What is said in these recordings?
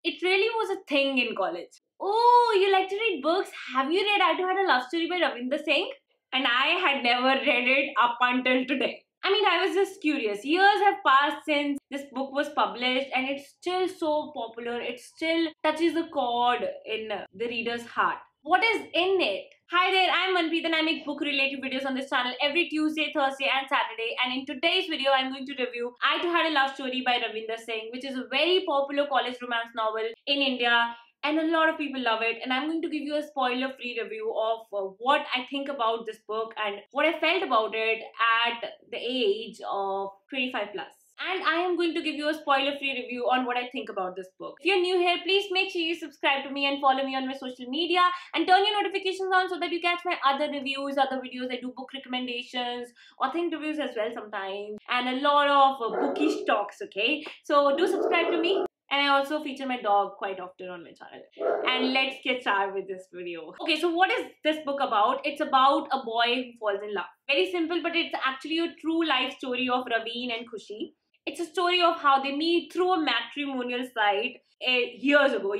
It really was a thing in college. Oh, you like to read books? Have you read I Too Had a Love Story by Ravinder Singh? And I had never read it up until today. I mean, I was just curious. Years have passed since this book was published, and it's still so popular. It still touches a chord in the reader's heart. What is in it? Hi there, I'm Manpreet and I make book related videos on this channel every Tuesday, Thursday and Saturday, and in today's video I'm going to review I Too Had a Love Story by Ravinder Singh, which is a very popular college romance novel in India and a lot of people love it, and I'm going to give you a spoiler free review of what I think about this book and what I felt about it at the age of 25 plus. And I am going to give you a spoiler-free review on what I think about this book. If you're new here, please make sure you subscribe to me and follow me on my social media and turn your notifications on so that you catch my other reviews, other videos. I do book recommendations, author reviews as well sometimes, and a lot of bookish talks, okay? So do subscribe to me. And I also feature my dog quite often on my channel. And let's get started with this video. Okay, so what is this book about? It's about a boy who falls in love. Very simple, but it's actually a true life story of Ravin and Khushi. It's a story of how they meet through a matrimonial site years ago.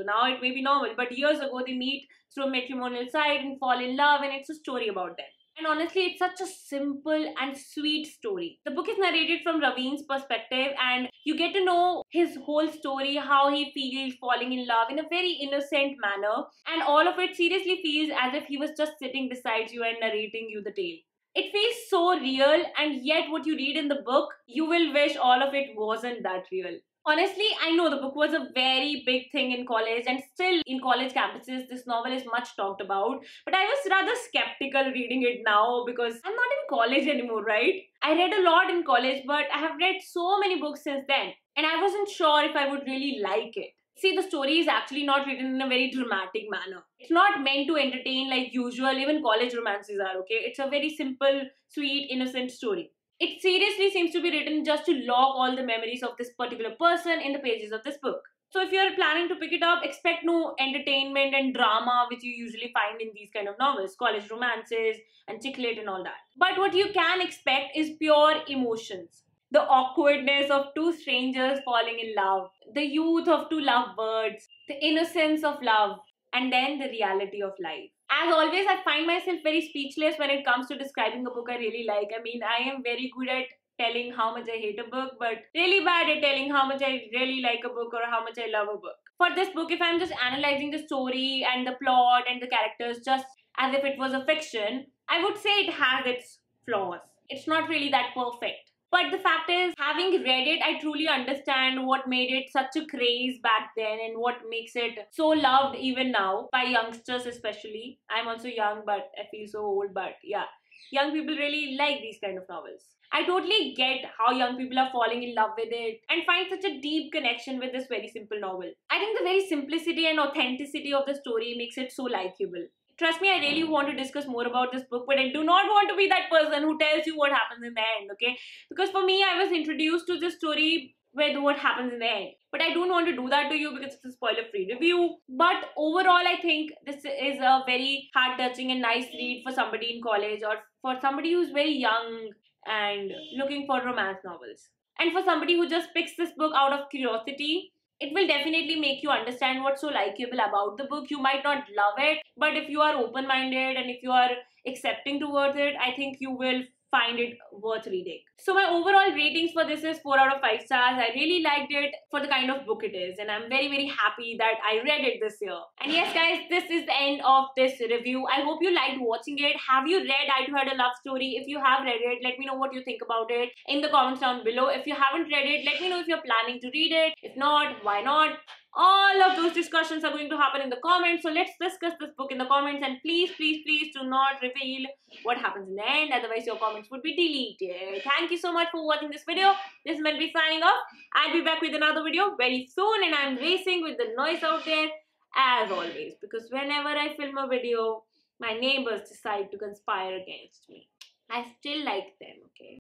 Now it may be normal, but years ago they meet through a matrimonial site and fall in love, and it's a story about them. And honestly, it's such a simple and sweet story. The book is narrated from Ravin's perspective, and you get to know his whole story, how he feels falling in love in a very innocent manner. And all of it seriously feels as if he was just sitting beside you and narrating you the tale. It feels so real, and yet what you read in the book, you will wish all of it wasn't that real. Honestly, I know the book was a very big thing in college, and still in college campuses, this novel is much talked about. But I was rather skeptical reading it now because I'm not in college anymore, right? I read a lot in college, but I have read so many books since then, and I wasn't sure if I would really like it. See, the story is actually not written in a very dramatic manner. It's not meant to entertain like usual, even college romances are, okay? It's a very simple, sweet, innocent story. It seriously seems to be written just to lock all the memories of this particular person in the pages of this book. So if you're planning to pick it up, expect no entertainment and drama which you usually find in these kind of novels, college romances and chick lit and all that. But what you can expect is pure emotions. The awkwardness of two strangers falling in love, the youth of two lovebirds, the innocence of love, and then the reality of life. As always, I find myself very speechless when it comes to describing a book I really like. I mean, I am very good at telling how much I hate a book, but really bad at telling how much I really like a book or how much I love a book. For this book, if I'm just analyzing the story and the plot and the characters just as if it was a fiction, I would say it has its flaws. It's not really that perfect. But the fact is, having read it, I truly understand what made it such a craze back then and what makes it so loved even now by youngsters especially. I'm also young, but I feel so old, but yeah. Young people really like these kind of novels. I totally get how young people are falling in love with it and find such a deep connection with this very simple novel. I think the very simplicity and authenticity of the story makes it so likable. Trust me, I really want to discuss more about this book, but I do not want to be that person who tells you what happens in the end, okay? Because for me, I was introduced to this story with what happens in the end. But I don't want to do that to you because it's a spoiler-free review. But overall, I think this is a very heart-touching and nice read for somebody in college or for somebody who's very young and looking for romance novels. And for somebody who just picks this book out of curiosity, it will definitely make you understand what's so likable about the book. You might not love it, but if you are open-minded and if you are accepting towards it, I think you will find it worth reading. So my overall ratings for this is 4 out of 5 stars. I really liked it for the kind of book it is, and I'm very, very happy that I read it this year. And yes guys, this is the end of this review. I hope you liked watching it. Have you read I Too Had a Love Story? If you have read it, let me know what you think about it in the comments down below. If you haven't read it, let me know if you're planning to read it. If not, why not? All of those discussions are going to happen in the comments. So let's discuss this book in the comments, and please, please, please do not reveal what happens in the end. Otherwise, your comments would be deleted. Thank you so much for watching this video. This is Manpreet signing off. I'll be back with another video very soon, and I'm racing with the noise out there as always, because whenever I film a video, my neighbors decide to conspire against me. I still like them, okay?